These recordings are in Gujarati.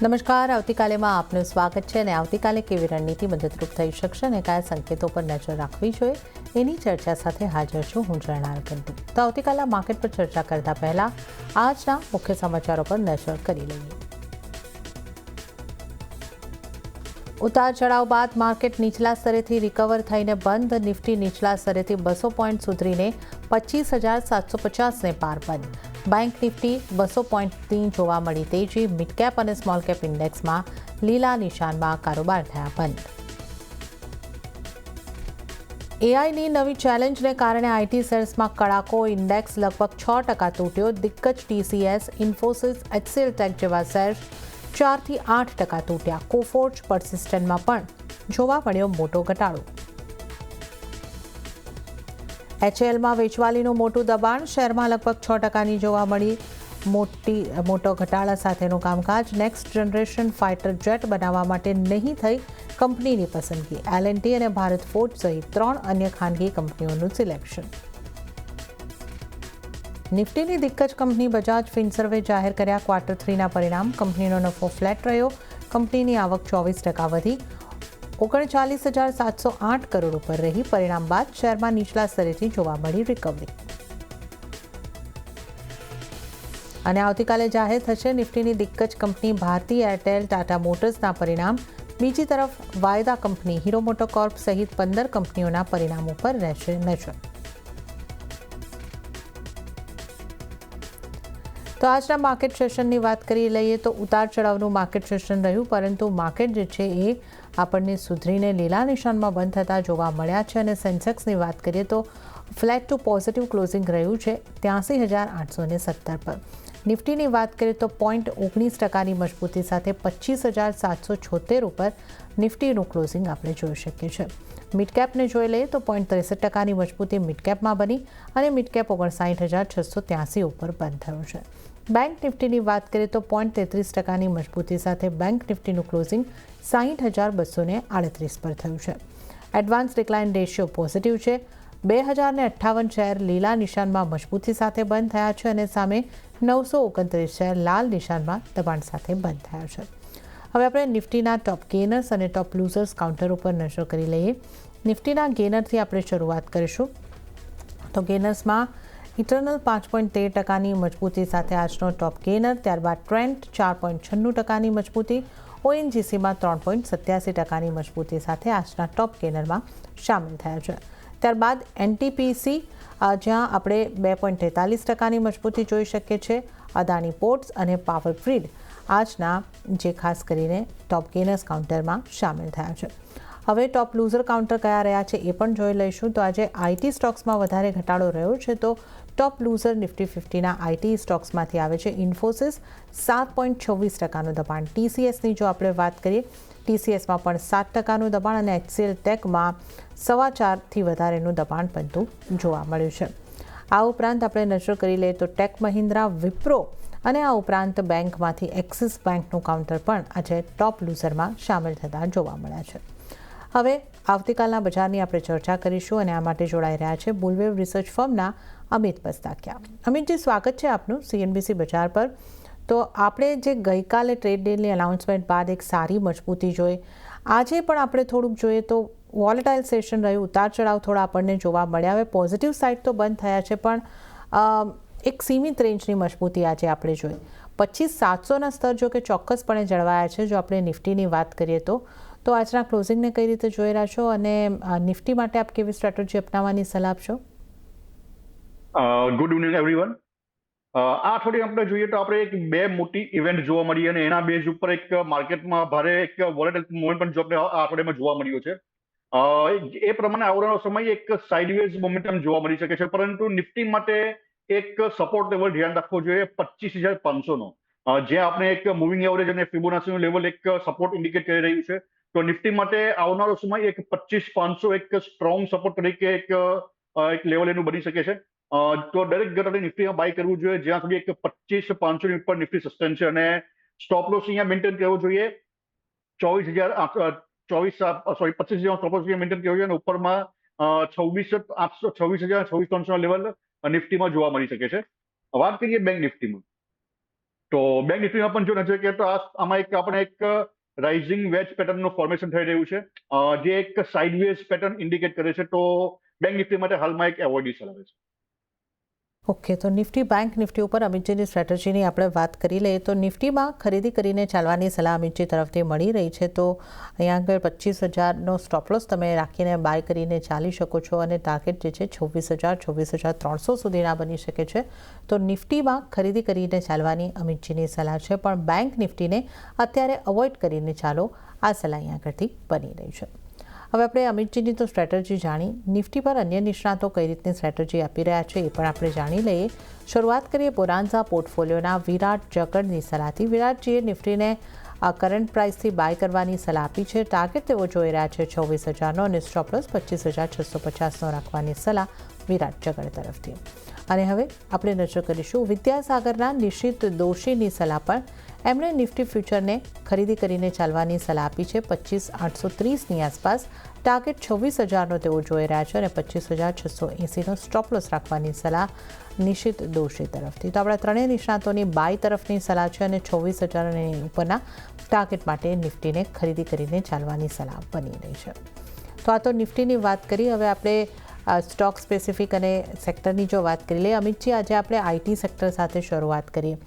નમસ્કાર. આવતીકાલેમાં આપનું સ્વાગત છે અને આવતીકાલે કેવી રણનીતિ મદદરૂપ થઈ શકશે અને કયા સંકેતો પર નજર રાખવી જોઈએ એની ચર્ચા સાથે હાજર છું હું જણાર કંટુ. તો આવતીકાલના માર્કેટ પર ચર્ચા કરતા પહેલા આજના મુખ્ય સમાચારો પર નજર કરી લઈએ. ઉતાર ચઢાવ બાદ માર્કેટ નીચલા સ્તરેથી રિકવર થઈને બંધ. નિફ્ટી નીચલા સ્તરેથી 200 પોઈન્ટ સુધરીને 25,750ને પાર બંધ. બેંક નિફ્ટી 200 પોઈન્ટની જોવા મળી તેજી. મિડ કેપ અને સ્મોલ કેપ ઇન્ડેક્સમાં લીલા નિશાનમાં કારોબાર થયા બંધ. એઆઈની નવી ચેલેન્જને કારણે આઈટી શેર્સમાં કડાકો. ઇન્ડેક્સ લગભગ 6% તૂટ્યો. દિગ્ગજ ટીસીએસ, ઇન્ફોસિસ, એચસીએલ ટેક જેવા શેર્સ 4થી 8% તૂટ્યા. કોફોર્જ પર્સિસ્ટન્ટમાં પણ જોવા મળ્યો મોટો ઘટાડો. એચએલમાં વેચવાલીનું મોટું દબાણ. શેરમાં લગભગ 6%ની જોવા મળી મોટો ઘટાડા સાથેનું કામકાજ. નેક્સ્ટ જનરેશન ફાઇટર જેટ બનાવવા માટે નહીં થઈ કંપનીની પસંદગી. એલએનટી અને ભારત ફોર્જ સહિત 3 અન્ય ખાનગી કંપનીઓનું સિલેક્શન. નિફ્ટીની દિગ્ગજ કંપની બજાજ ફિનસર્વે જાહેર કર્યા Q3ના પરિણામ. કંપનીનો નફો ફ્લેટ રહ્યો. કંપનીની આવક 24% વધી 39,708 કરોડ ઉપર રહી. પરિણામ બાદ શેરમાં નીચલા સ્તરેથી જોવા મળી રિકવરી. અને આવતીકાલે જાહેર થશે નિફ્ટીની દિગ્ગજ કંપની ભારતી એરટેલ, ટાટા મોટર્સના પરિણામ. બીજી તરફ વાયદા કંપની હીરો મોટોકોર્પ સહિત 15 કંપનીઓના પરિણામો પર રહેશે નજર. તો આજના માર્કેટ સેશનની વાત કરી લઈએ તો ઉતાર ચઢાવનું માર્કેટ સેશન રહ્યું, પરંતુ માર્કેટ જે છે એ આપણને સુધરીને લીલા નિશાનમાં બંધ થતા જોવા મળ્યા છે. અને સેન્સેક્સની વાત કરીએ તો ફ્લેટ ટુ પોઝિટિવ ક્લોઝિંગ રહ્યું છે 83,817 પર. નિફ્ટીની વાત કરીએ તો 0.19%ની મજબૂતી સાથે 25,776 ઉપર નિફ્ટીનું ક્લોઝિંગ આપણે જોઈ શકીએ છીએ. મિડકેપને જોઈ લઈએ તો 0.63%ની મજબૂતી મિડકેપમાં બની અને મિડકેપ 59,683 ઉપર બંધ થયું છે. બેંક નિફ્ટીની વાત કરીએ તો 0.33%ની મજબૂતી સાથે બેંક નિફ્ટીનું ક્લોઝિંગ 60,238 પર થયું છે. એડવાન્સ ડિક્લાઇન રેશિયો પોઝિટિવ છે. 2,058 શેર લીલા નિશાનમાં મજબૂતી સાથે બંધ થયા છે અને સામે 929 શેર લાલ નિશાનમાં દબાણ સાથે બંધ થયા છે. હવે આપણે નિફ્ટીના ટોપ ગેનર્સ અને ટોપ લૂઝર્સ કાઉન્ટર ઉપર નજર કરી લઈએ. નિફ્ટીના ગેનરથી આપણે શરૂઆત કરીશું. તો ગેનર્સમાં ઇટરનલ 5.13%ની મજબૂતી સાથે આજનો ટોપ ગેનર. ત્યારબાદ ટ્રેન્ટ 4.96%ની મજબૂતી. ઓએનજીસીમાં 3.87%ની મજબૂતી સાથે આજના ટોપ ગેનરમાં સામેલ થયા છે. ત્યારબાદ એનટીપીસી જ્યાં આપણે 2.43%ની મજબૂતી જોઈ શકીએ છીએ. અદાણી પોર્ટ્સ અને પાવર ગ્રીડ આજના જે ખાસ કરીને ટોપ ગેનર્સ કાઉન્ટરમાં સામેલ થયા છે. હવે ટોપ લૂઝર કાઉન્ટર કયા રહ્યા છે એ પણ જોઈ લઈશું. તો આજે આઈટી સ્ટોક્સમાં વધારે ઘટાડો રહ્યો છે. તો ટોપ લૂઝર નિફ્ટી 50ના આઈટી સ્ટોક્સમાંથી આવે છે ઇન્ફોસિસ 7.26%નું દબાણ. ટીસીએસની જો આપણે વાત કરીએ ટીસીએસમાં પણ 7%નું દબાણ અને એચસીએલ ટેકમાં 4.25થી વધારેનું દબાણ બનતું જોવા મળ્યું છે. આ ઉપરાંત આપણે નજર કરી લઈએ તો ટેક મહિન્દ્રા, વિપ્રો અને આ ઉપરાંત બેંકમાંથી એક્સિસ બેંકનું કાઉન્ટર પણ આજે ટોપ લૂઝરમાં સામેલ થતા જોવા મળ્યા છે. હવે આવતીકાલના બજારની આપણે ચર્ચા કરીશું અને આ માટે જોડાઈ રહ્યા છે બુલવેવ રિસર્ચ ફર્મના અમિત બસ્તાકિયા. અમિતજી, સ્વાગત છે આપનું સીએનબીસી બજાર પર. તો આપણે જે ગઈકાલે ટ્રેડ ડીલની અનાઉન્સમેન્ટ બાદ એક સારી મજબૂતી જોઈ, આજે પણ આપણે થોડુંક જોઈએ તો વોલેટાઇલ સેશન રહ્યું. ઉતાર ચઢાવ થોડા આપણને જોવા મળ્યા. હવે પોઝિટિવ સાઇડ તો બંધ થયા છે પણ એક સીમિત રેન્જની મજબૂતી આજે આપણે જોઈ. 25,700ના સ્તર જો કે ચોક્કસપણે જળવાયા છે. જો આપણે નિફ્ટીની વાત કરીએ તો આજના ક્લોઝિંગને કઈ રીતે જોઈ રહ્યા છો અને નિફ્ટી માટે આપ કેવી સ્ટ્રેટેજી અપનાવવાની સલાહ આપશો? Good evening everyone. આ અઠવાડિયે આપણે જોઈએ તો આપણે એક બે મોટી ઇવેન્ટ જોવા મળી અને એના બેઝ ઉપર એક માર્કેટમાં ભારે એક વોલેટાઇલ મોમેન્ટ પણ આપણે આ અઠવાડિયામાં જોવા મળ્યો છે. એ પ્રમાણે આવનારો સમય એક સાઇડવેઝ મોમેન્ટમ જોવા મળી શકે છે, પરંતુ નિફ્ટી માટે એક સપોર્ટ લેવલ ધ્યાન રાખવો જોઈએ 25,500નો, જ્યાં આપણે એક મૂવિંગ એવરેજ અને ફિબોનાચીનું લેવલ એક સપોર્ટ ઇન્ડિકેટ કરી રહ્યું છે. તો નિફ્ટી માટે આવનારો સમય એક 25,500 એક સ્ટ્રોંગ સપોર્ટ તરીકે એક લેવલ એનું બની શકે છે. તો દરેક ઘટાડે નિફ્ટીમાં બાય કરવું જોઈએ જ્યાં સુધી એક 25,500ની ઉપર નિફ્ટી સસ્ટેન છે અને સ્ટોપ લોસ અહીંયા મેન્ટેન કરવો જોઈએ 25,000 સ્ટોપ લોસ મેન્ટેન કરવો જોઈએ અને ઉપરમાં 26,300 લેવલ નિફ્ટીમાં જોવા મળી શકે છે. વાત કરીએ બેંક નિફ્ટીમાં, તો બેંક નિફ્ટીમાં પણ જો નજર કરીએ તો આમાં આપણે એક રાઇઝિંગ વેજ પેટર્નનું ફોર્મેશન થઈ રહ્યું છે, જે એક સાઇડવેઝ પેટર્ન ઇન્ડિકેટ કરે છે. તો બેંક નિફ્ટી માટે હાલમાં એક એવોર્ડની સલાહ છે. ઓકે, તો નિફ્ટી બેંક નિફ્ટી ઉપર અમિતજીની સ્ટ્રેટેજીની આપણે વાત કરી લઈએ તો નિફ્ટીમાં ખરીદી કરીને ચાલવાની સલાહ અમિતજી તરફથી મળી રહી છે. તો અહીંયા આગળ 25,000નો સ્ટોપલોસ તમે રાખીને બાય કરીને ચાલી શકો છો અને ટાર્ગેટ જે છે 26,000 26,300 સુધીના બની શકે છે. તો નિફ્ટીમાં ખરીદી કરીને ચાલવાની અમિતજીની સલાહ છે, પણ બેંક નિફ્ટીને અત્યારે અવોઇડ કરીને ચાલો, આ સલાહ અહીંયા આગળથી બની રહી છે. હવે આપણે અમિતજીની તો સ્ટ્રેટેજી જાણી, નિફ્ટી પર અન્ય નિષ્ણાતો કઈ રીતની સ્ટ્રેટેજી આપી રહ્યા છે એ પણ આપણે જાણી લઈએ. શરૂઆત કરીએ બોનાન્ઝા પોર્ટફોલિયોના વિરાટ જગડની સલાહથી. વિરાટજીએ નિફ્ટીને કરંટ પ્રાઇસથી બાય કરવાની સલાહ આપી છે. ટાર્ગેટ તેઓ જોઈ રહ્યા છે 26,000નો અને સ્ટોપલોસ 25,650નો રાખવાની સલાહ વિરાટ જગડ તરફથી. અને હવે આપણે નજર કરીશું વિદ્યાસાગરના નિશિત દોશીની સલાહ પર. એમણે નિફ્ટી ફ્યુચરને ખરીદી કરીને ચાલવાની સલાહ આપી છે 25,830ની આસપાસ. ટાર્ગેટ 26,000નો તેઓ જોઈ રહ્યા છે અને 25,680નો સ્ટોપલોસ રાખવાની સલાહ નિશિત દોશી તરફથી. તો આપણા ત્રણેય નિષ્ણાતોની બાય તરફની સલાહ છે અને 26,000 ઉપરના ટાર્ગેટ માટે નિફ્ટીને ખરીદી કરીને ચાલવાની સલાહ બની રહી છે. તો આ તો નિફ્ટીની વાત કરી. હવે આપણે સ્ટોક સ્પેસિફિક અને સેક્ટરની જો વાત કરી લઈએ. અમિતજી, આજે આપણે આઈટી સેક્ટર સાથે શરૂઆત કરીએ.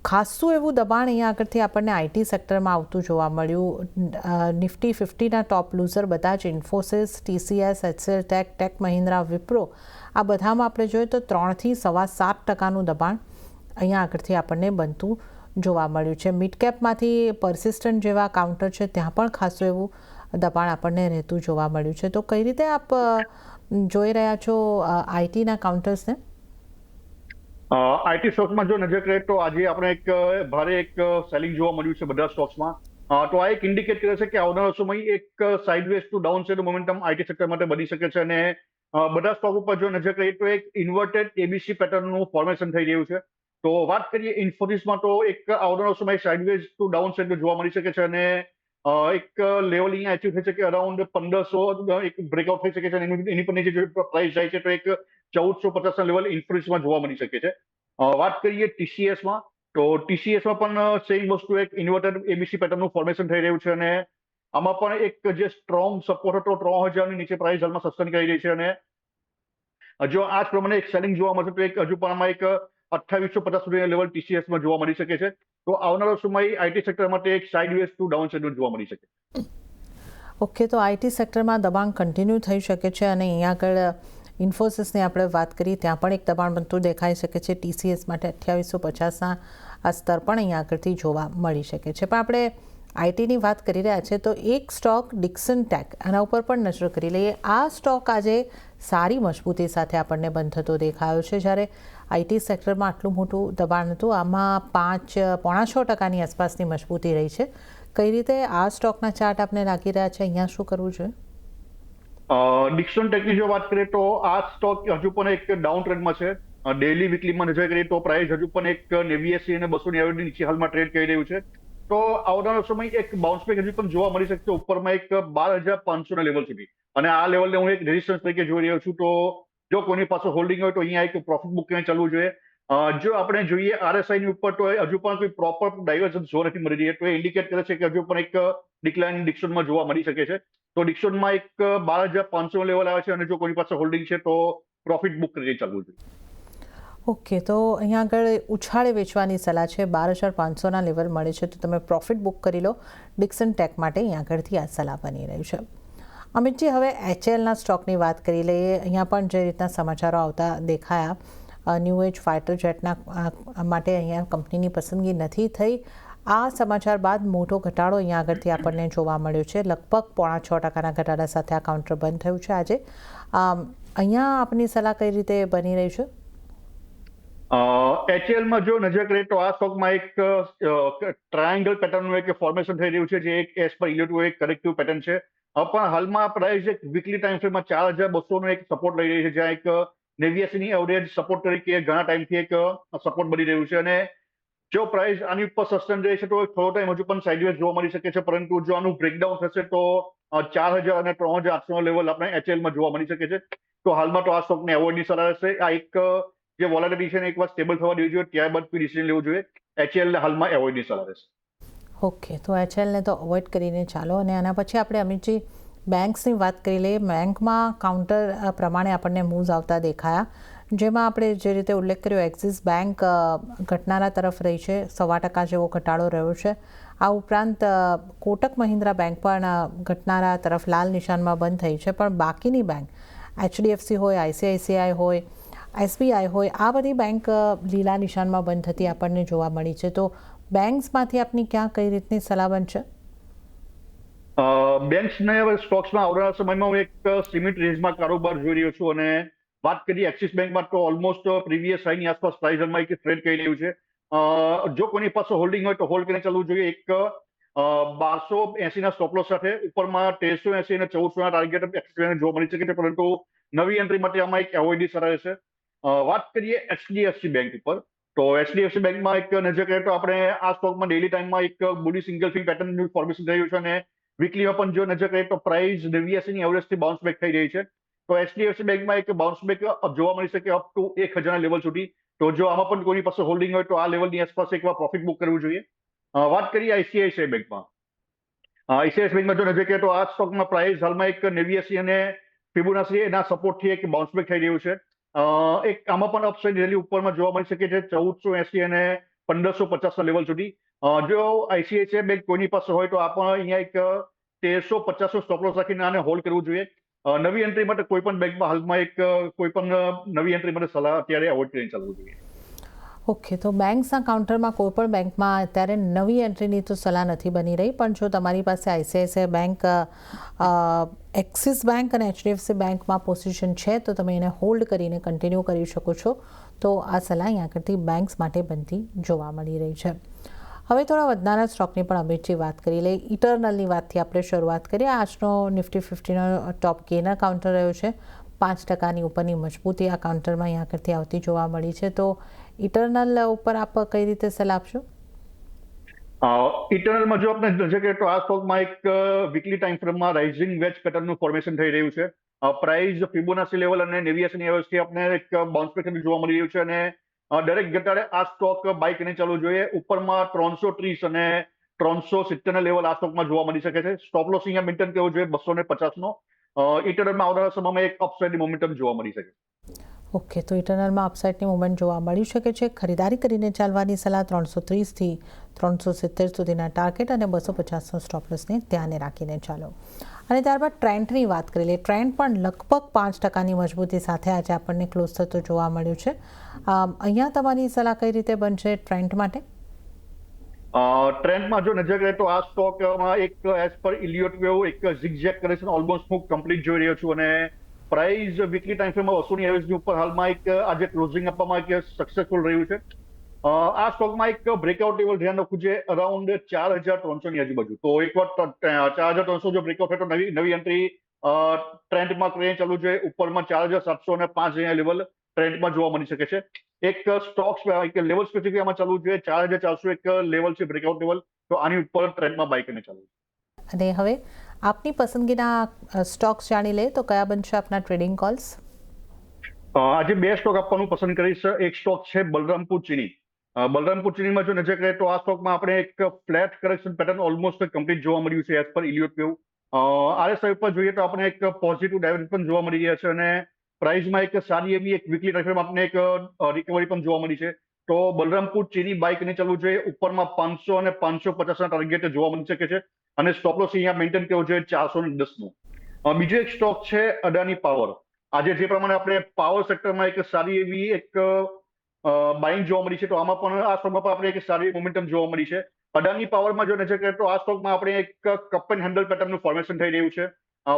ખાસું એવું દબાણ અહીંયા આગળથી આપણને આઈટી સેક્ટરમાં આવતું જોવા મળ્યું. નિફ્ટી 50ના ટોપ લૂઝર બધા જ Infosys, TCS, HCL tech, tech Mahindra, Wipro, આ બધામાં આપણે જોઈએ તો 3થી 7.25% દબાણ અહીંયા આગળથી આપણને બનતું જોવા મળ્યું છે. મિડ કેપમાંથી પરસિસ્ટન્ટ જેવા કાઉન્ટર છે ત્યાં પણ ખાસું એવું દબાણ આપણને રહેતું જોવા મળ્યું છે. તો કઈ રીતે આપ જોઈ રહ્યા છો આઈટીના કાઉન્ટર્સને? આઈટી સ્ટોક્સમાં જો નજર કરીએ તો આજે આપણે ભારે સેલિંગ જોવા મળ્યું છે બધા સ્ટોક્સમાં. તો આ એક ઇન્ડિકેટ કરે છે કે આવનારા સમય એક sideways to downside momentum IT sector માટે બની શકે છે. અને બધા સ્ટોક ઉપર જો નજર કરીએ તો એક ઇન્વર્ટેડ એબીસી પેટર્નનું ફોર્મેશન થઈ રહ્યું છે. તો વાત કરીએ ઇન્ફોસિસમાં તો એક આવનારો સમય સાઇડવેઝ ટુ ડાઉન સાઇડ જોવા મળી શકે છે અને એક લેવલ અહીંયા અચીવ થઈ શકે અરાઉન્ડ 1,500 એક બ્રેકઆઉટ થઈ શકે છે. એની પર નીચે જો પ્રાઇસ જાય છે તો એક 1,450ના લેવલ ઇન્ફોસિસમાં જોવા મળી શકે છે. વાત કરીએ TCSમાં તો TCSમાં પણ સેમ વસ્તુ એક ઇન્વર્ટેડ એબીસી પેટર્નનું ફોર્મેશન થઈ રહ્યું છે અને આમાં પણ એક જે સ્ટ્રોંગ સપોર્ટ હતો 3,000ની નીચે પ્રાઇસ હાલમાં સસ્ટેન કરી રહી છે. અને જો આ જ પ્રમાણે એક સેલિંગ જોવા મળશે તો હજુ પણ આમાં એક 2,850 સુધીના લેવલ TCSમાં જોવા મળી શકે છે. તો આવનારો સમય આઈટી સેક્ટર માટે એક સાઇડવેઝ ટુ ડાઉન સાઇડ જોવા મળી શકે. ઓકે, તો આઈટી સેક્ટરમાં દબાણ કન્ટિન્યુ થઈ શકે છે અને અહીંયા આગળ ઇન્ફોસિસની આપણે વાત કરીએ ત્યાં પણ એક દબાણ બનતું દેખાઈ શકે છે. TCS માટે 2,850ના આ સ્તર પણ અહીંયા આગળથી જોવા મળી શકે છે. પણ આપણે આઈટીની વાત કરી રહ્યા છીએ તો એક સ્ટોક ડિક્સન ટેક, આના ઉપર પણ નજર કરી લઈએ. આ સ્ટોક આજે સારી મજબૂતી સાથે આપણને બંધ થતો દેખાયો છે. જ્યારે આઈટી સેક્ટરમાં આટલું મોટું દબાણ હતું, આમાં 5.6% આસપાસની મજબૂતી રહી છે. કઈ રીતે આ સ્ટોકના ચાર્ટ આપને લાગી રહ્યા છે? અહીંયા શું કરવું જોઈએ? ડિક્સન ટેકની જો વાત કરીએ તો આ સ્ટોક હજુ પણ એક ડાઉન ટ્રેન્ડમાં છે. ડેલી વીકલીમાં નજર કરીએ તો પ્રાઇસ હજુ પણ એક 89 અને 200ની એવરેજની નીચે હાલમાં ટ્રેડ કરી રહ્યું છે. તો આવનારો સમય એક બાઉન્સ બેક હજુ પણ જોવા મળી શકશે ઉપરમાં એક 12,500ના લેવલ સુધી. અને આ લેવલને હું એક રેઝિસ્ટન્સ તરીકે જોઈ રહ્યો છું. તો જો કોઈની પાસે હોલ્ડિંગ હોય તો અહીંયા એક પ્રોફિટ બુક કરીને ચાલવું જોઈએ. જો આપણે જોઈએ RSI ની ઉપર તો હજુ પણ કોઈ પ્રોપર ડાયવર્જન્સ જોવા નથી મળી રહી. તો એ ઇન્ડિકેટ કરે છે કે હજુ પણ એક ડિક્લાઇન ડિક્સનમાં જોવા મળી શકે છે. તો ડિક્સનમાં એક 12,500 લેવલ આવે છે અને જો કોઈની પાસે હોલ્ડિંગ છે તો પ્રોફિટ બુક કરીને ચાલવું જોઈએ. ઓકે, તો અહીંયા આગળ ઉછાળે વેચવાની સલાહ છે. 12,500ના લેવલ મળે છે તો તમે પ્રોફિટ બુક કરી લો. ડિક્સન ટેક માટે અહીંયા આગળથી આ સલાહ બની રહી છે. અમિતજી, હવે HALના સ્ટોકની વાત કરી લઈએ. અહીંયા પણ જે રીતના સમાચારો આવતા દેખાયા, ન્યૂ એજ ફાઇટર જેટના માટે અહીંયા કંપનીની પસંદગી નથી થઈ. આ સમાચાર બાદ મોટો ઘટાડો અહીંયા આગળથી આપણને જોવા મળ્યો છે. લગભગ 6.5% ઘટાડા સાથે આ કાઉન્ટર બંધ થયું છે આજે. અહીંયા આપની સલાહ કઈ રીતે બની રહી છે? HALમાં જો નજર કરીએ તો આ સ્ટોકમાં એક ટ્રાયંગલ પેટર્નનું એક ફોર્મેશન થઈ રહ્યું છે જે એક એઝ પર ઇલેક્ટ્રો એક કરેક્ટિવ પેટર્ન છે. પણ હાલમાં પ્રાઇસ એક વીકલી ટાઈમ ફ્રેમમાં 4,200નો એક સપોર્ટ લઈ રહી છે, જ્યાં એક 89ની એવરેજ સપોર્ટ તરીકે ઘણા ટાઈમથી એક સપોર્ટ બની રહ્યું છે. અને જો પ્રાઇસ આની ઉપર સસ્ટેન રહે છે તો થોડો ટાઈમ હજુ પણ સાઇડવેઝ જોવા મળી શકે છે. પરંતુ જો આનું બ્રેકડાઉન થશે તો 4,000 અને 3,800 લેવલ આપણે HALમાં જોવા મળી શકે છે. તો હાલમાં તો આ સ્ટોકને એવોર્ડની સલાહ રહેશે. આ એક જે વોલેટિલિટી છે ને એકવાર સ્ટેબલ થવા દેવી જોઈએ, ત્યારબાદ કોઈ ડિસિઝન લેવું જોઈએ. HL ને હાલમાં એવોઇડની સલાહ રહેશે. ઓકે, તો HLને તો અવોઇડ કરીને ચાલો. અને આના પછી આપણે અમિતજી બેંક્સની વાત કરી લઈએ. બેંકમાં કાઉન્ટર પ્રમાણે આપણને મૂવ્સ આવતા દેખાયા, જેમાં આપણે જે રીતે ઉલ્લેખ કર્યો, એક્સિસ બેંક ઘટનારા તરફ રહી છે, 1.25% જેવો ઘટાડો રહ્યો છે. આ ઉપરાંત કોટક મહિન્દ્રા બેંક પણ ઘટનારા તરફ લાલ નિશાનમાં બંધ થઈ છે. પણ બાકીની બેંક HDFC હોય, ICICI હોય, SBI હોય, આ બધી બેંક લીલા નિશાનમાં બંધ થતી આપણને જોવા મળી છે. તો બેંક્સમાંથી આપની ક્યાં કઈ રીતની સલાહ બનશે? બેંક્સને સ્ટોક્સમાં આવનારા સમયમાં હું એક સિમેન્ટ રેન્જમાં કારોબાર જોઈ રહ્યો છું. અને વાત કરીએ એક્સિસ બેંકમાં તો ઓલમોસ્ટ પ્રીવિયસ હાઈની આસપાસ પ્રાઇસ હાલમાં એક ટ્રેડ કરી રહ્યું છે. જો કોઈની પાસે હોલ્ડિંગ હોય તો હોલ્ડ કરીને ચાલવું જોઈએ. એક 1280 સ્ટોપ લોસ સાથે ઉપરમાં 1380 અને 1400 ટાર્ગેટ એક્સિસ બેંકને જોવા મળી શકે છે, પરંતુ નવી એન્ટ્રી માટે આમાં એક એવોઇડની સલાહ રહેશે. વાત કરીએ HDFC બેંક ઉપર, તો HDFC બેંકમાં એક નજર કરીએ તો આપણે આ સ્ટોકમાં ડેલી ટાઈમમાં એક બુલિશ સિંગલ ફિંગ પેટર્નનું ફોર્મેશન થયું છે. અને વીકલીમાં પણ જો નજર કરીએ તો પ્રાઇસ 89 ની એવરેજથી બાઉન્સ બેક થઈ રહી છે. તો HDFC બેંકમાં એક બાઉન્સ બેક જોવા મળી શકે અપ ટુ 1000 લેવલ સુધી. તો જો આમાં પણ કોઈની પાસે હોલ્ડિંગ હોય તો આ લેવલની આસપાસ એકવાર પ્રોફિટ બુક કરવું જોઈએ. વાત કરીએ ICICI બેંકમાં. ICICI બેંકમાં જો નજર કરીએ તો આ સ્ટોકમાં પ્રાઇસ હાલમાં એક 89 અને ફિબોનાચી એના સપોર્ટથી એક બાઉન્સ બેક થઈ રહ્યું છે. એક આમાં પણ અપસાઇડ રેલી ઉપરમાં જોવા મળી શકે છે 1480 અને 1550 લેવલ સુધી. જો ICICI બેંક કોઈની પાસે હોય તો આપણે અહીંયા એક 1350 સ્ટોપ લોસ રાખીને આને હોલ્ડ કરવું જોઈએ. નવી એન્ટ્રી માટે કોઈ પણ બેંકમાં હાલમાં એક કોઈ પણ નવી એન્ટ્રી માટે સલાહ અત્યારે અવોઇડ કરીને ચાલવું જોઈએ. ઓકે, તો બેંક્સના કાઉન્ટરમાં કોઈ પણ બેંકમાં અત્યારે નવી એન્ટ્રીની તો સલાહ નથી બની રહી. પણ જો તમારી પાસે ICICI બેંક, એક્સિસ બેંક અને HDFC બેંકમાં પોઝિશન છે તો તમે એને હોલ્ડ કરીને કન્ટિન્યુ કરી શકો છો. તો આ સલાહ અહીંયા કરતી બેંક્સ માટે બનતી જોવા મળી રહી છે. હવે થોડા વધનારા સ્ટોકની પણ અમિતજી વાત કરી લઈએ. ઇટરનલની વાતથી આપણે શરૂઆત કરીએ. આજનો નિફ્ટી 50નો ટોપ ગેનર કાઉન્ટર રહ્યો છે. 5% ઉપરની મજબૂતી આ કાઉન્ટરમાં અહીંયા કરતી આવતી જોવા મળી છે. તો ઇટરનલ ઉપર આપ કઈ રીતે સલાહ આપશો? ઇટરનલમાં જો આપણે નજર કરીએ તો આ સ્ટોકમાં એક વીકલી ટાઈમ ફ્રેમમાં રાઇઝિંગ વેજ પેટર્નનું ફોર્મેશન થઈ રહ્યું છે. પ્રાઇસ ફિબોનાચી લેવલ અને 89 ની એવરેજથી આપણે એક બાઉન્સ બેક જોવા મળી રહ્યું છે. અને દરેક ઘટાડે આ સ્ટોક બાય કરીને ચાલવું જોઈએ. ઉપરમાં 330 અને 370 ના લેવલ આ સ્ટોકમાં જોવા મળી શકે છે. સ્ટોપ લોસ અહીંયા મેન્ટેન કરવો જોઈએ 250 નો. ઇટરનલમાં આવનારા સમયમાં એક અપસાઇડ મોમેન્ટમ જોવા મળી શકે. ઓકે, તો ઇટરનલમાં અપસાઇડની મૂવમેન્ટ જોવા મળી શકે છે. ખરીદારી કરીને ચાલવાની સલાહ. 330થી 370 સુધીના ટાર્ગેટ અને 250નો સ્ટોપ લોસને ધ્યાને રાખીને ચાલો. અને ત્યારબાદ ટ્રેન્ડની વાત કરી લઈએ. ટ્રેન્ડ પણ લગભગ 5%ની મજબૂતી સાથે આજે આપણને ક્લોઝ થતો જોવા મળ્યું છે. અહીંયા તમારી સલાહ કઈ રીતે બનશે ટ્રેન્ડ માટે? ટ્રેન્ડમાં જો નજર કરીએ તો આ સ્ટોકમાં એક એઝ પર ઇલિયોટ વેવ એક ઝિગઝેગ કરેક્શન ઓલમોસ્ટ હું કમ્પ્લીટ જોઈ રહ્યો છું. અને પ્રાઇસ વીકલી ટાઈમ ફ્રેમમાં 200 ની એવરેજની ઉપર હાલમાં એક આજે ક્લોઝિંગ આપવામાં એક સક્સેસફુલ રહ્યું છે. આ સ્ટોકમાં એક બ્રેકઆઉટ લેવલ ધ્યાન રાખવું છે અરાઉન્ડ 4300 ની આજુબાજુ. તો એકવાર 4300 જો બ્રેકઆઉટ થાય તો નવી એન્ટ્રી ટ્રેન્ડમાં કરીને ચાલવું જોઈએ. ઉપરમાં 4705 લેવલ ટ્રેન્ડમાં જોવા મળી શકે છે. એક સ્ટોક્સ એક લેવલ સ્પેસિફિક આમાં ચાલવું જોઈએ. 4400 એક લેવલ છે બ્રેકઆઉટ લેવલ. તો આની ઉપર ટ્રેન્ડમાં બાય કરીને ચાલવું. અને હવે આપની પસંદગીના સ્ટોક્સ જાણી લે તો કયા બનશે આપના ટ્રેડિંગ કોલ્સ? આજે બે સ્ટોક આપવાનું પસંદ કરીશ. એક સ્ટોક છે બલરામપુર ચીની. બલરામપુર ચીનીમાં જો નજર કરીએ તો આ સ્ટોકમાં આપણે એક flat correction pattern almost complete જોવા મળ્યું છે as per Elliott wave. RSI ઉપર જોઈએ તો આપણે એક પોઝિટિવ ડાયવર્જન્સ પણ જોવા મળી રહ્યા છે. અને પ્રાઇસમાં એક સારી એવી એક વીકલી ટાઈમ આપણે એક રિકવરી પણ જોવા મળી છે. તો બલરામપુર ચીની બાય કરીને ચાલવું જોઈએ. ઉપરમાં 500 અને 550 ના ટાર્ગેટ જોવા મળી શકે છે. અને સ્ટોપ લોસ અહીંયા મેન્ટેન કરવો જોઈએ 410 નું. બીજો એક સ્ટોક છે અદાની પાવર. આજે જે પ્રમાણે આપણે પાવર સેક્ટરમાં એક સારી એવી એક બાઇંગ જોવા મળી છે, તો આમાં પણ આ સ્ટોકમાં પણ આપણે એક સારી મોમેન્ટમ જોવા મળી છે. અદાની પાવરમાં જો નજર કરીએ તો આ સ્ટોકમાં આપણે એક કપ એન્ડ હેન્ડલ પેટર્નનું ફોર્મેશન થઈ રહ્યું છે.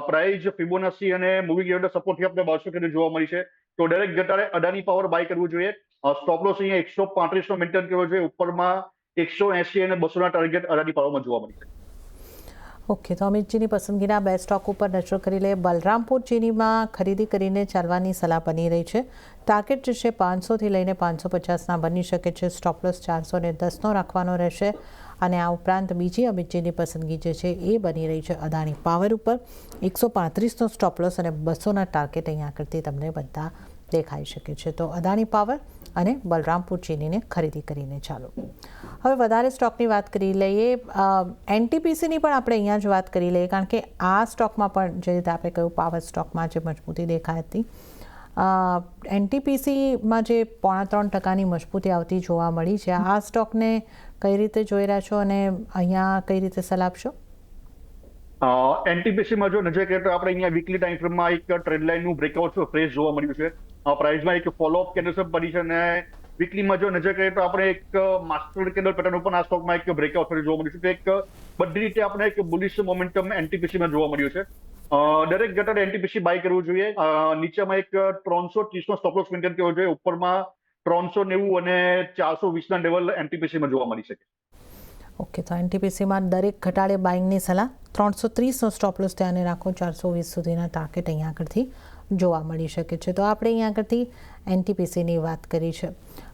પ્રાઇસ ફિબોનાચી અને મૂવિંગ એવરેજ સપોર્ટથી આપણે 200 જોવા મળી છે. તો દરેક ઘટાડે અદાની પાવર બાય કરવું જોઈએ. સ્ટોપ લોસ અહીંયા 135 નો મેન્ટેન કરવો જોઈએ. ઉપરમાં 180 અને 200 ના ટાર્ગેટ અદાની પાવરમાં જોવા મળી છે. ઓકે, તો અમિતજીની પસંદગીના બે સ્ટોક ઉપર નજર કરી લે. બલરામપુર ચીનીમાં ખરીદી કરીને ચાલવાની સલાહ બની રહી છે. ટાર્ગેટ જે છે 500થી લઈને 550ના બની શકે છે. સ્ટોપ લોસ 410નો રાખવાનો રહેશે. અને આ ઉપરાંત બીજી અમિતજીની પસંદગી જે છે એ બની રહી છે અદાની પાવર ઉપર. 135નો સ્ટોપ લોસ અને 200ના ટાર્ગેટ અહીંયા કરતી તમને બનતા દેખાઈ શકે છે. તો અદાણી પાવર અને બલરામપુર ચીનીને ખરીદી કરીને ચાલો હવે વધારે સ્ટોકની વાત કરી લઈએ. એનટીપીસીની પણ આપણે અહીંયા જ વાત કરી લઈએ, કારણ કે આ સ્ટોકમાં પણ જે રીતે આપણે કહ્યું પાવર સ્ટોકમાં જે મજબૂતી દેખાઈ હતી, એનટીપીસીમાં જે 3.5% મજબૂતી આવતી જોવા મળી છે. આ સ્ટોકને કઈ રીતે જોઈ રહ્યા છો અને અહીંયા કઈ રીતે સલાહ આપશો? એનટીપીસીમાં જો નજર કરીએ તો આપણે અહીંયા વીકલી ટાઈમ ફ્રેમમાં એક ટ્રેન્ડ લાઇનનું બ્રેકઆઉટ ફ્રેશ જોવા મળ્યું છે. પ્રાઇસમાં એક ફોલોઅપ કેન્ડલ પડી છે અને વીકલીમાં જો નજર કરીએ તો આપણે એક માસ્ટર કેન્ડલ પેટર્ન ઉપર આ સ્ટોકમાં એક બ્રેકઆઉટ જોવા મળ્યું છે. એક બધી રીતે આપણે એક બુલિશ મોમેન્ટમ એનટીપીસીમાં જોવા મળ્યું છે. દરેક ઘટાડે એનટીપીસી બાય કરવું જોઈએ. નીચેમાં એક 330 નો સ્ટોપ લોસ મેન્ટેન કરવો જોઈએ. ઉપરમાં 390 અને 420 ના લેવલ એનટીપીસીમાં જોવા મળી શકે. ઓકે, તો એનટીપીસીમાં દરેક ઘટાડે બાઇંગની સલાહ. 330નો સ્ટોપ લોસ ધ્યાને રાખો. 420 સુધીના ટાર્ગેટ અહીંયા આગળથી જોવા મળી શકે છે. તો આપણે અહીંયા આગળથી એનટીપીસીની વાત કરી છે.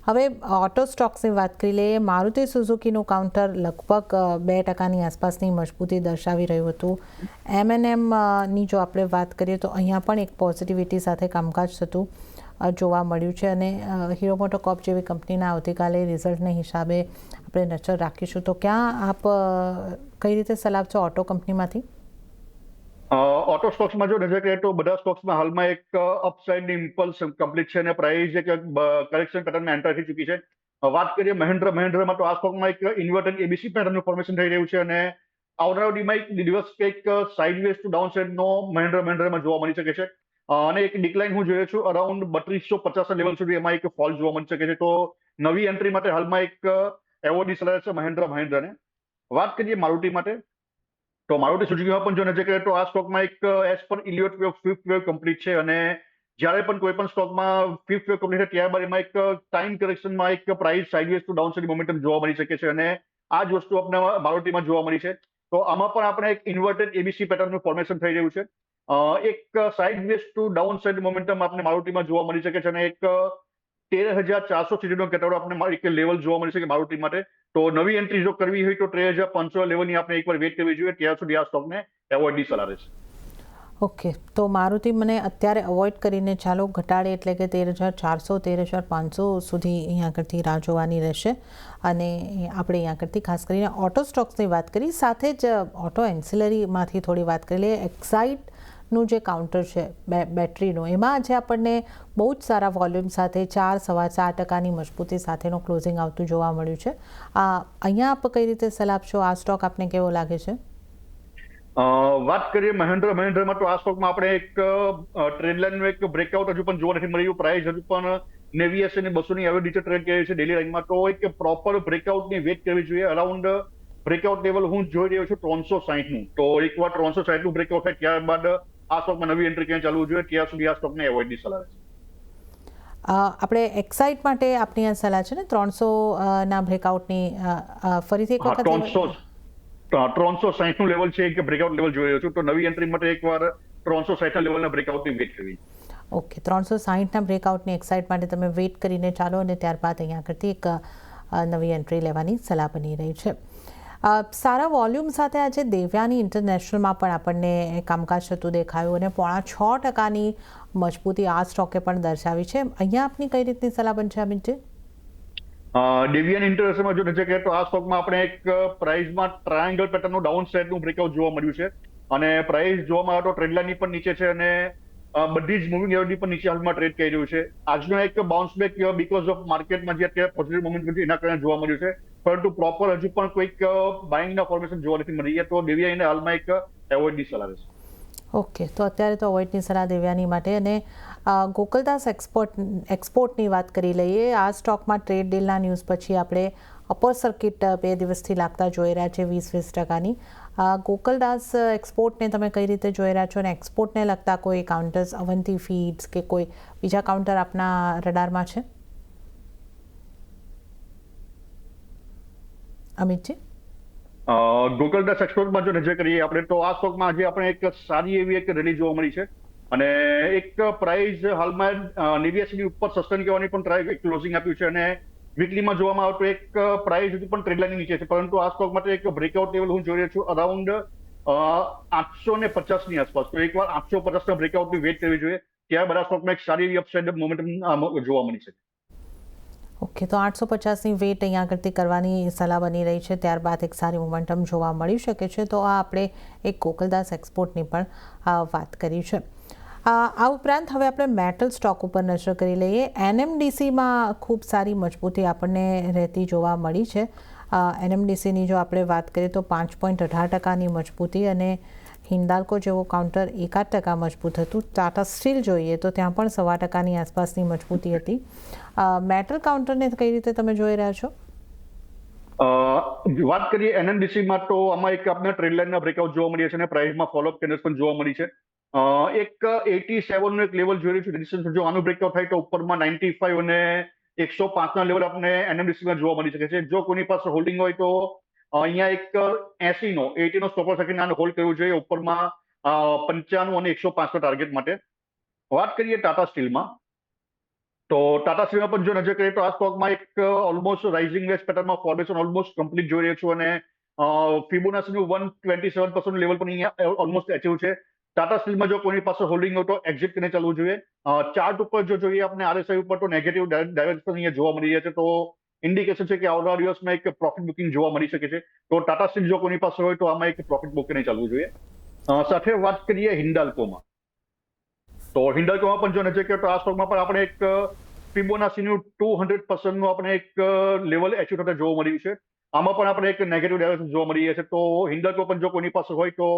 હવે ઓટો સ્ટોક્સની વાત કરી લઈએ. મારુતિ સુઝુકીનું કાઉન્ટર લગભગ 2%ની આસપાસની મજબૂતી દર્શાવી રહ્યું હતું. એમએનએમની જો આપણે વાત કરીએ તો અહીંયા પણ એક પોઝિટિવિટી સાથે કામકાજ થતું જોવા મળ્યું છે અને હીરો મોટોકોર્પ જેવી કંપનીના આવતીકાલે રિઝલ્ટને હિસાબે આપણે નજર રાખીશું. તો ક્યાં આપ કઈ રીતે સલાહ આપશો ઓટો કંપનીમાંથી? ઓટો સ્ટોક્સમાં જો નજર કરીએ તો બધા સ્ટોક્સમાં હાલમાં એક અપસાઇડની ઇમ્પલ્સ કમ્પ્લીટ છે અને પ્રાઇસ એક કરેક્શન પેટર્નમાં એન્ટર થઈ ચૂકી છે. વાત કરીએ મહેન્દ્રમાં તો આ સ્ટોકમાં એક ઇન્વર્ટેડ એબીસી પેટર્નનું ફોર્મેશન થઈ રહ્યું છે અને આવનારો દિવસ કંઈક સાઇડવેઝ ટુ ડાઉન સાઇડનો મહેન્દ્રમાં જોવા મળી શકે છે. અને એક ડિક્લાઇન હું જોયો છું અરાઉન્ડ 3250 લેવલ સુધી એમાં એક ફોલ જોવા મળી શકે છે. તો નવી એન્ટ્રી માટે હાલમાં એક એવોર્ડની સલાહ છે મહેન્દ્રને. વાત કરીએ મારુતિ માટે, તો મારુતિ સુઝુકીમાં પણ જો નજર કરીએ તો આ સ્ટોકમાં એક as per Elliott wave fifth wave complete છે અને જ્યારે પણ કોઈ પણ સ્ટોકમાં ફિફ્થ વેવ કમ્પ્લીટ થાય ત્યારબાદ એમાં એક ટાઈમ કરેક્શનમાં એક price sideways to downside momentum જોવા મળી શકે છે અને આ જ વસ્તુ આપણે મારુતિમાં જોવા મળી છે. તો આમાં પણ આપણે એક ઇન્વર્ટેડ એબીસી પેટર્નનું ફોર્મેશન થઈ રહ્યું છે. એક sideways to downside momentum આપણે મારુતિમાં જોવા મળી શકે છે અને એક 13,400 સુધીનો ઘટાડો આપણે એક લેવલ જોવા મળી શકે મારુતિ માટે. તો નવી એન્ટ્રી જો કરવી હોય તો 13,500 લેવલની આપણે એકવાર વેટ કરવી જોઈએ. ત્યાં સુધી આ સ્ટોકને એવોર્ડની સલાહ રહેશે. ઓકે, તો મારુતિ મને અત્યારે અવોઇડ કરીને ચાલો ઘટાડે એટલે કે 13,400 13,500 સુધી અહીંયા આગળથી રાહ જોવાની રહેશે. અને આપણે અહીંયા આગળથી ખાસ કરીને ઓટો સ્ટોક્સની વાત કરી, સાથે જ ઓટો એન્સિલરીમાંથી થોડી વાત કરી લઈએ. એક્સાઇટનું જે કાઉન્ટર છે બેટરીનું, એમાં આજે આપણને બહુ જ સારા વોલ્યુમ સાથે 4.25% મજબૂતી સાથેનું ક્લોઝિંગ આવતું જોવા મળ્યું છે. અહીંયા આપ કઈ રીતે સલાહ આપશો? આ સ્ટોક આપને કેવો લાગે છે? વાત કરીએ મહેન્દ્રમાં તો આ સ્ટોકમાં આપણે એક ટ્રેન્ડ લાઇનનું એક બ્રેકઆઉટ હજુ પણ જોવા નથી મળ્યું. પ્રાઇસ હજુ પણ 89 અને 200ની એવરેજ નીચે ટ્રેડ કરી છે ડેલી લાઇનમાં. તો એક પ્રોપર બ્રેકઆઉટની વેટ કરવી જોઈએ. અરાઉન્ડ બ્રેકઆઉટ લેવલ હું જોઈ રહ્યો છું 360નું. તો એકવાર 360નું બ્રેકઆઉટ થાય ત્યારબાદ આ સ્ટોકમાં નવી એન્ટ્રી ક્યાં ચાલવું જોઈએ. ત્યાં સુધી આ સ્ટોકને એવોઇડની સલાહ છે. આપણે એક્સાઇટ માટે આપની આ સલાહ છે ને 300ના બ્રેકઆઉટની? ફરીથી એક વખત 360નું લેવલ છે કે બ્રેકઆઉટ લેવલ જોઈ રહ્યો છું. તો નવી એન્ટ્રી માટે એકવાર 360ના લેવલના બ્રેકઆઉટની વેટ કરવી. ઓકે, 360ના બ્રેકઆઉટની એક્સાઇટ માટે તમે વેટ કરીને ચાલો અને ત્યારબાદ અહીંયા આગળથી એક નવી એન્ટ્રી લેવાની સલાહ બની રહી છે. સારા વોલ્યુમ સાથે આજે દેવ્યાની ઇન્ટરનેશનલમાં પણ આપણને કામકાજ થતું દેખાયું અને 6.5%ની મજબૂતી આ સ્ટોકે પણ દર્શાવી છે. અહીંયા આપની કઈ રીતની સલાહ બનશે અમિતજી? ડેવિયન ઇન્ટરનેશનલમાં જો નજર કરીએ તો આ સ્ટોકમાં આપણે એક પ્રાઇસમાં ટ્રાયંગલ પેટર્નનું ડાઉન સાઇડનું બ્રેકઆઉટ જોવા મળ્યું છે અને પ્રાઇસ જોવામાં આવે તો ટ્રેન્ડ લાઇનની પણ નીચે છે અને બધી જ મૂવિંગ એવરેજની પણ નીચે હાલમાં ટ્રેડ કરી રહ્યું છે. આજનો એક બાઉન્સ બેક બીકોઝ ઓફ માર્કેટમાં જે અત્યારે પોઝિટિવ મોમેન્ટ એના કારણે જોવા મળ્યું છે, પરંતુ પ્રોપર હજુ પણ કોઈક બાઇંગના ફોર્મેશન જોવા નથી મળી રહ્યા. તો દેવિયાને હાલમાં એક એવોઇડની સલાહ રહેશે. ઓકે, તો અત્યારે તો અવોઇડની સલાહ દેવ્યાની માટે. અને ગોકુલદાસ એક્સપોર્ટની વાત કરી લઈએ. આ સ્ટોકમાં ટ્રેડ ડીલના ન્યૂઝ પછી આપણે અપર સર્કિટ 2 દિવસથી લાગતા જોઈ રહ્યા છે 20%ની. ગોકુલદાસ એક્સપોર્ટને તમે કઈ રીતે જોઈ રહ્યા છો અને એક્સપોર્ટને લગતા કોઈ કાઉન્ટર્સ, અવંતી ફીડ્સ કે કોઈ બીજા કાઉન્ટર આપના રડારમાં છે? અમિતજી, ગોકુલદાસ એક્સપોર્ટમાં જો નજર કરીએ આપણે તો આ સ્ટોકમાં આજે આપણે એક સારી એવી એક રેલી જોવા મળી છે અને એક પ્રાઇસ હાલમાં 89ની ઉપર સસ્ટેન કરવાની પણ ટ્રાય ક્લોઝિંગ આપ્યું છે અને વીકલીમાં જોવામાં આવે તો એક પ્રાઇસ હજુ પણ ટ્રેન્ડ લાઇનની નીચે છે, પરંતુ આ સ્ટોક માટે એક બ્રેકઆઉટ લેવલ હું જોઈ રહ્યો છું અરાઉન્ડ 850ની આસપાસ. તો એકવાર 850ના બ્રેકઆઉટની વેટ કરવી જોઈએ. ત્યારબાદ આ સ્ટોકમાં એક સારી એવી અપસાઇડ મોમેન્ટમ જોવા મળી છે. ઓકે, તો 850ની વેટ અહીંયા આગળથી કરવાની સલાહ બની રહી છે, ત્યારબાદ એક સારી મોમેન્ટમ જોવા મળી શકે છે. તો આ આપણે એક ગોકુલદાસ એક્સપોર્ટની પણ વાત કરી છે. આ ઉપરાંત હવે આપણે મેટલ સ્ટોક ઉપર નજર કરી લઈએ. એનએમડીસીમાં ખૂબ સારી મજબૂતી આપણને રહેતી જોવા મળી છે. એનએમડીસીની જો આપણે વાત કરીએ તો 5.18%ની મજબૂતી અને હિન્દાલ્કો જેવો કાઉન્ટર 1% મજબૂત હતું. ટાટા સ્ટીલ જોઈએ તો ત્યાં પણ 1.25%ની આસપાસની મજબૂતી હતી. મેટલ કાઉન્ટરને કઈ રીતે તમે જોઈ રહ્યા છો? વાત કરીએ એનએમડીસીમાં તો આમાં એક આપણે ટ્રેન્ડ લાઇનના બ્રેકઆઉટ જોવા મળ્યા છે અને પ્રાઇસમાં ફોલોઅપ કેન્ડલ્સ પણ જોવા મળી છે. એક 87 નું એક લેવલ જોઈ રહ્યું છે રેઝિસ્ટન્સ. જો આનું બ્રેકઆઉટ થાય તો ઉપરમાં 95 અને 105 ના લેવલ આપણે એનએમડીસીમાં જોવા મળી શકે છે. જો કોઈની પાસે હોલ્ડિંગ હોય તો અહીંયા એક 80 નો સ્ટોપ લોસ રાખીને આને હોલ્ડ કરવું જોઈએ ઉપરમાં 95 અને 105 ના ટાર્ગેટ માટે. વાત કરીએ ટાટા સ્ટીલમાં, તો ટાટા સ્ટીલમાં પણ જો નજર કરીએ તો આ સ્ટોકમાં એક ઓલમોસ્ટ રાઇઝિંગ વેજ પેટર્નમાં ફોર્મેશન ઓલમોસ્ટ કમ્પ્લીટ જોઈ રહ્યો છું અને ફિબોનાચીનું 127% લેવલ પણ અહીંયા ઓલમોસ્ટ એચીવ છે. ટાટા સ્ટીલમાં જો કોઈની પાસે હોલ્ડિંગ હોય તો એક્ઝિટ કરીને ચાલવું જોઈએ. ચાર્ટ ઉપર જો જોઈએ આપણે આરએસઆઈ ઉપર તો નેગેટિવ ડાયરેક્શન અહીંયા જોવા મળી રહ્યા છે. તો ઇન્ડિકેશન છે કે આવનારા દિવસમાં એક પ્રોફિટ બુકિંગ જોવા મળી શકે છે. તો ટાટા સ્ટીલ જો કોઈની પાસે હોય તો આમાં એક પ્રોફિટ બુકિંગ ચાલવું જોઈએ. સાથે વાત કરીએ હિન્દાલ્કોમાં, તો હિન્દાલ્કોમાં પણ જો નજર કરીએ તો આ સ્ટોકમાં પણ આપણે એક ફિબોનાચીનું 200% નું આપણે એક લેવલ એચીવ થતા જોવા મળ્યું છે. આમાં પણ આપણે એક નેગેટિવ ડાયરેક્શન જોવા મળી રહ્યા છે. તો હિન્દાલ્કો પણ જો કોઈની પાસે હોય તો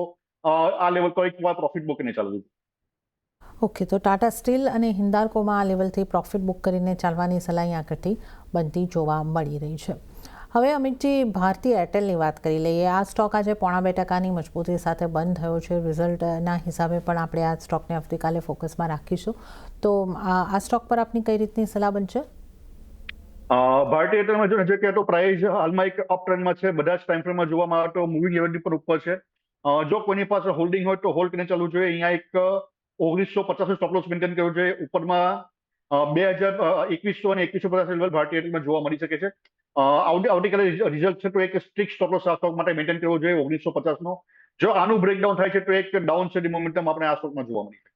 આ લેવલ પર એક વાર પ્રોફિટ બુકિંગ ચાલવું. ઓકે, તો ટાટા સ્ટીલ અને હિન્દાલ્કોમાં આ લેવલથી પ્રોફિટ બુક કરીને ચાલવાની સલાહ અહીંયા આગળથી બનતી જોવા મળી રહી છે. હવે અમિતજી, ભારતી એરટેલની વાત કરી લઈએ. આ સ્ટોક આજે 0.5%ની મજબૂતી સાથે બંધ થયો છે. રિઝલ્ટના હિસાબે પણ આપણે આ સ્ટોકને આવતીકાલે ફોકસમાં રાખીશું. તો આ સ્ટોક પર આપની કઈ રીતની સલાહ બનશે? ભારતી એરટેલમાં જો નજર કરીએ તો પ્રાઇસ હાલમાં એક અપ ટ્રેન્ડમાં છે. બધા જ ટાઈમ ફ્રેમમાં જોવામાં આવે તો મૂવિંગ એવરેજ પર ઉપર છે. જો કોઈની પાસે હોલ્ડિંગ હોય તો હોલ્ડ કરીને ચાલવું જોઈએ. અહીંયા એક 1950 સ્ટોપ લોસ મેન્ટેન કરવું જોઈએ. ઉપરમાં 2100 અને 2150 લેવલ ભારતી એરટેલમાં જોવા મળી શકે છે. આવતીકાલે રિઝલ્ટ છે તો એક સ્ટ્રિક્ટ સ્ટોપ લોસ આ સ્ટોક માટે મેન્ટેન કરવો જોઈએ 1950 નો. જો આનું બ્રેકડાઉન થાય છે તો એક ડાઉન સાઇડ મોમેન્ટમ આપણે આ સ્ટોકમાં જોવા મળી શકે.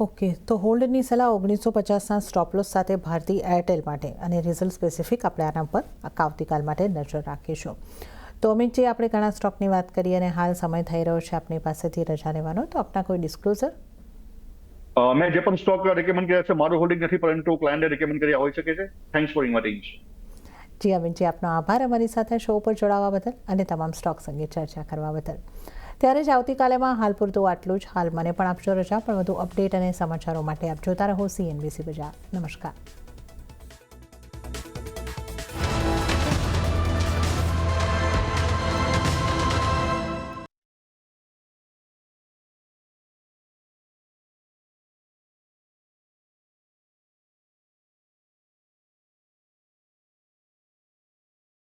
ઓકે, તો હોલ્ડની સલાહ 1950ના સ્ટોપ લોસ સાથે ભારતી એરટેલ માટે અને રિઝલ્ટ સ્પેસિફિક આપણે આના પર આવતીકાલ માટે નજર રાખીશું. તો અમિતજી, આપણે ઘણા સ્ટોકની વાત કરી અને હાલ સમય થઈ રહ્યો છે આપની પાસેથી રજા લેવાનો, તો આપના કોઈ ડિસ્ક્લોઝર? મેં જે પણ સ્ટોક રેકમેન્ડ કર્યા છે મારું હોલ્ડિંગ નથી, પરંતુ ક્લાયન્ટે રેકમેન્ડ કર્યા હોઈ શકે છે. Thanks for inviting. જી અમિતજી, આપનો આભાર અમારી સાથે શો પર જોડાવા બદલ અને તમામ સ્ટોક્સ અંગે ચર્ચા કરવા બદલ. ત્યારે જ આવતીકાલેમાં હાલ પૂરતું આટલું જ. હાલ મને પણ આપશો રજા, પણ વધુ અપડેટ અને સમાચારો માટે આપ જોતા રહો CNBC બજાર. નમસ્કાર.